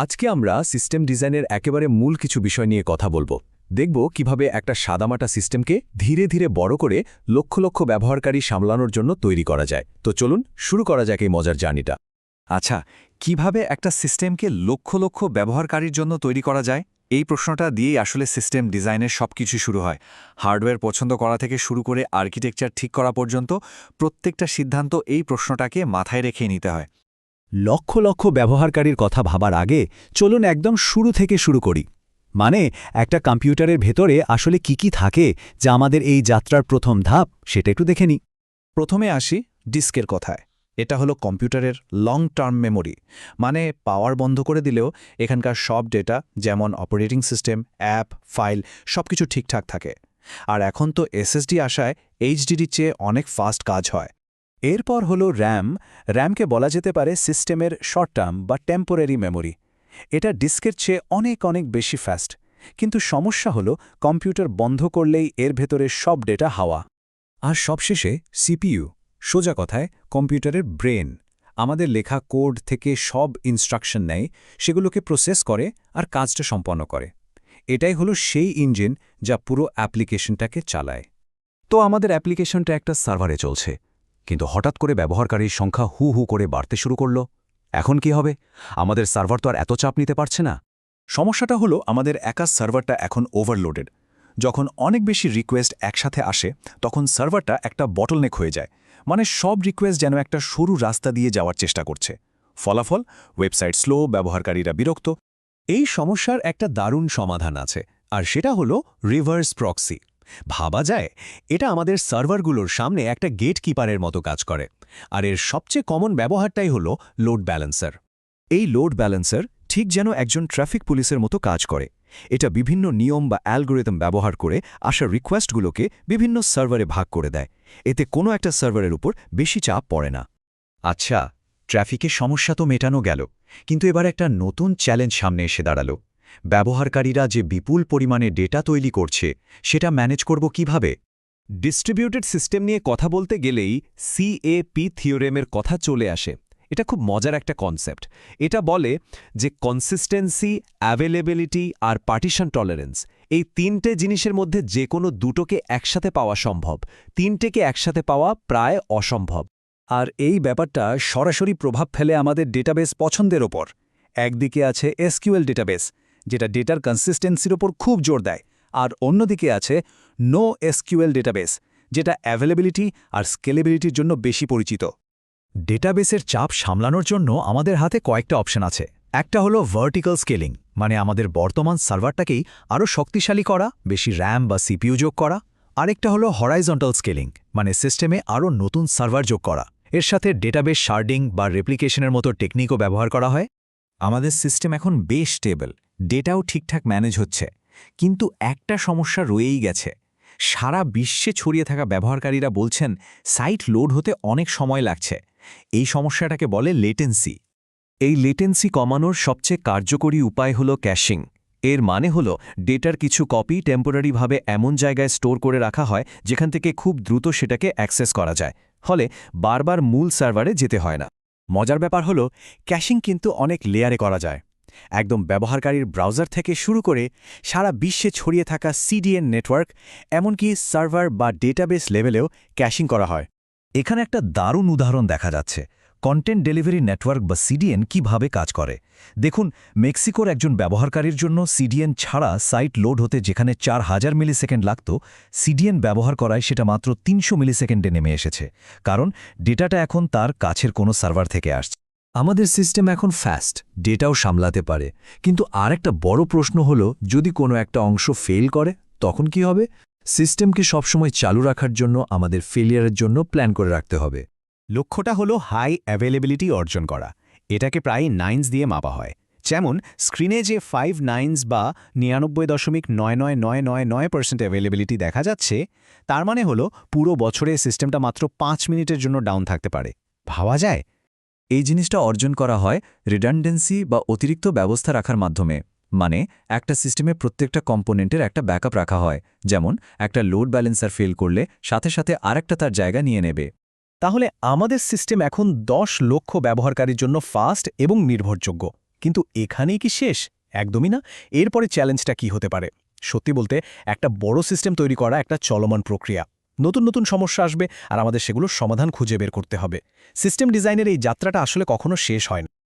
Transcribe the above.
আজকে আমরা সিস্টেম ডিজাইনের একেবারে মূল কিছু বিষয় নিয়ে কথা বলবো। দেখব কিভাবে একটা সাদামাটা সিস্টেমকে ধীরে ধীরে বড় করে লক্ষ লক্ষ ব্যবহারকারী সামলানোর জন্য তৈরি করা যায়। তো চলুন শুরু করা যাক এই মজার জার্নিটা। আচ্ছা, কিভাবে একটা সিস্টেমকে লক্ষ লক্ষ ব্যবহারকারীর জন্য তৈরি করা যায়? এই প্রশ্নটা দিয়েই আসলে সিস্টেম ডিজাইনের সবকিছু শুরু হয়। হার্ডওয়্যার পছন্দ করা থেকে শুরু করে আর্কিটেকচার ঠিক করা পর্যন্ত প্রত্যেকটা সিদ্ধান্ত এই প্রশ্নটাকে মাথায় রেখেই নিতে হয়। লক্ষ লক্ষ ব্যবহারকারীর কথা ভাবার আগে চলুন একদম শুরু থেকে শুরু করি। মানে একটা কম্পিউটারের ভেতরে আসলে কি থাকে যা আমাদের এই যাত্রার প্রথম ধাপ সেটা একটু দেখে নিই। প্রথমে আসি ডিস্কের কথায়। এটা হলো কম্পিউটারের লং টার্ম মেমোরি, মানে পাওয়ার বন্ধ করে দিলেও এখানকার সব ডেটা যেমন অপারেটিং সিস্টেম, অ্যাপ, ফাইল সবকিছু ঠিকঠাক থাকে। আর এখন তো এসএসডি আসায় এইচডিডির চেয়ে অনেক ফাস্ট কাজ হয়। এরপর হলো র্যামকে বলা যেতে পারে সিস্টেমের শর্ট টার্ম বা টেম্পোরারি মেমোরি। এটা ডিস্কের চেয়ে অনেক অনেক বেশি ফাস্ট, কিন্তু সমস্যা হলো কম্পিউটার বন্ধ করলেই এর ভেতরে সব ডেটা হাওয়া। আর সবশেষে সিপিইউ, সোজা কথায় কম্পিউটারের ব্রেন, আমাদের লেখা কোড থেকে সব ইনস্ট্রাকশন নেয়, সেগুলোকে প্রসেস করে আর কাজটা সম্পন্ন করে। এটাই হলো সেই ইঞ্জিন যা পুরো অ্যাপ্লিকেশনটাকে চালায়। তো আমাদের অ্যাপ্লিকেশনটা একটা সার্ভারে চলছে, কিন্তু হঠাৎ করে ব্যবহারকারীর সংখ্যা হু হু করে বাড়তে শুরু করল। এখন কি হবে? আমাদের সার্ভার তো আর এত চাপ নিতে পারছে না। সমস্যাটা হলো আমাদের একা সার্ভারটা এখন ওভারলোডেড। যখন অনেক বেশি রিকোয়েস্ট একসাথে আসে তখন সার্ভারটা একটা বটলনেক হয়ে যায়, মানে সব রিকোয়েস্ট যেন একটা সরু রাস্তা দিয়ে যাওয়ার চেষ্টা করছে। ফলাফল, ওয়েবসাইট স্লো, ব্যবহারকারীরা বিরক্ত। এই সমস্যার একটা দারুণ সমাধান আছে, আর সেটা হলো রিভার্স প্রক্সি। ভাবা যায় এটা আমাদের সার্ভারগুলোর সামনে একটা গেট কিপারের মতো কাজ করে। আর এর সবচেয়ে কমন ব্যবহারটাই হলো লোড ব্যালেন্সার। এই লোড ব্যালেন্সার ঠিক যেন একজন ট্রাফিক পুলিশের মতো কাজ করে। এটা বিভিন্ন নিয়ম বা অ্যালগোরিদম ব্যবহার করে আসা রিকোয়েস্টগুলোকে বিভিন্ন সার্ভারে ভাগ করে দেয়। এতে কোনো একটা সার্ভারের উপর বেশি চাপ পড়ে না। আচ্ছা, ট্রাফিকের সমস্যা তো মেটানো গেল, কিন্তু এবার একটা নতুন চ্যালেঞ্জ সামনে এসে দাঁড়ালো। ব্যবহারকারীরা যে বিপুল পরিমাণে ডেটা তৈরি করছে সেটা ম্যানেজ করব কিভাবে? ডিস্ট্রিবিউটেড সিস্টেম নিয়ে কথা বলতে গেলেই সিএপি থিওরেমের কথা চলে আসে। এটা খুব মজার একটা কনসেপ্ট। এটা বলে যে কনসিস্টেন্সি, অ্যাভেলেবিলিটি আর পার্টিশন টলারেন্স, এই তিনটে জিনিসের মধ্যে যে কোনো দুটোকে একসাথে পাওয়া সম্ভব, তিনটেকে একসাথে পাওয়া প্রায় অসম্ভব। আর এই ব্যাপারটা সরাসরি প্রভাব ফেলে আমাদের ডেটাবেস পছন্দের ওপর। একদিকে আছে এসকিউএল ডেটাবেস, যেটা ডেটার কনসিস্টেন্সির ওপর খুব জোর দেয়, আর অন্যদিকে আছে নো এসকিউএল ডেটাবেস, যেটা অ্যাভেলেবিলিটি আর স্কেলেবিলিটির জন্য বেশি পরিচিত। ডেটাবেসের চাপ সামলানোর জন্য আমাদের হাতে কয়েকটা অপশন আছে। একটা হলো ভার্টিক্যাল স্কেলিং, মানে আমাদের বর্তমান সার্ভারটাকেই আরও শক্তিশালী করা, বেশি র্যাম বা সিপিইউ যোগ করা। আরেকটা হলো হরাইজন্টাল স্কেলিং, মানে সিস্টেমে আরও নতুন সার্ভার যোগ করা। এর সাথে ডেটাবেস শার্ডিং বা রেপ্লিকেশনের মতো টেকনিকও ব্যবহার করা হয়। আমাদের সিস্টেম এখন বেশ স্টেবল, ডেটাও ঠিকঠাক ম্যানেজ হচ্ছে, কিন্তু একটা সমস্যা রয়েই গেছে। সারা বিশ্বে ছড়িয়ে থাকা ব্যবহারকারীরা বলছেন সাইট লোড হতে অনেক সময় লাগছে। এই সমস্যাটাকে বলে লেটেন্সি। এই লেটেন্সি কমানোর সবচেয়ে কার্যকরী উপায় হলো ক্যাশিং। এর মানে হলো ডেটার কিছু কপি টেম্পোরারিভাবে এমন জায়গায় স্টোর করে রাখা হয় যেখান থেকে খুব দ্রুত সেটাকে অ্যাক্সেস করা যায়, ফলে বারবার মূল সার্ভারে যেতে হয় না। মজার ব্যাপার হলো ক্যাশিং কিন্তু অনেক লেয়ারে করা যায়। একদম ব্যবহারকারীর ব্রাউজার থেকে শুরু করে সারা বিশ্বে ছড়িয়ে থাকা সিডিএন নেটওয়ার্ক, এমনকি সার্ভার বা ডেটাবেস লেভেলেও ক্যাশিং করা হয়। এখানে একটা দারুণ উদাহরণ দেখা যাচ্ছে কন্টেন্ট ডেলিভারি নেটওয়ার্ক বা সিডিএন কিভাবে কাজ করে। দেখুন, মেক্সিকোর একজন ব্যবহারকারীর জন্য সিডিএন ছাড়া সাইট লোড হতে যেখানে 4000 মিলিসেকেন্ড লাগত, সিডিএন ব্যবহার করায় সেটা মাত্র 300 মিলিসেকেন্ডে নেমে এসেছে, কারণ ডেটাটা এখন তার কাছের কোনো সার্ভার থেকে আসছে। আমাদের সিস্টেম এখন ফাস্ট, ডেটাও সামলাতে পারে, কিন্তু আরেকটা বড় প্রশ্ন হলো যদি কোনো একটা অংশ ফেল করে তখন কি হবে? সিস্টেমকে সবসময় চালু রাখার জন্য আমাদের ফেলিয়ারের জন্য প্ল্যান করে রাখতে হবে। লক্ষ্যটা হলো হাই অ্যাভেলেবিলিটি অর্জন করা। এটাকে প্রায় নাইনস দিয়ে মাপা হয়। যেমন স্ক্রিনে যে 5 নাইনস বা 99.99999% অ্যাভেলেবিলিটি দেখা যাচ্ছে, তার মানে হলো পুরো বছরে সিস্টেমটা মাত্র 5 মিনিটের জন্য ডাউন থাকতে পারে। ভাবা যায়? এই জিনিসটা অর্জন করা হয় রিডান্ডেন্সি বা অতিরিক্ত ব্যবস্থা রাখার মাধ্যমে। মানে একটা সিস্টেমে প্রত্যেকটা কম্পোনেন্টের একটা ব্যাকআপ রাখা হয়, যেমন একটা লোড ব্যালেন্সার ফেল করলে সাথে সাথে আরেকটা তার জায়গা নিয়ে নেবে। তাহলে আমাদের সিস্টেম এখন 10 লক্ষ ব্যবহারকারীর জন্য ফাস্ট এবং নির্ভরযোগ্য, কিন্তু এখানেই কি শেষ? একদমই না। এরপরে চ্যালেঞ্জটা কি হতে পারে? সত্যি বলতে একটা বড় সিস্টেম তৈরি করা একটা চলমান প্রক্রিয়া। নতুন নতুন সমস্যা আসবে আর আমাদের সেগুলোর সমাধান খুঁজে বের করতে হবে। সিস্টেম ডিজাইনের এই যাত্রাটা আসলে কখনো শেষ হয় না।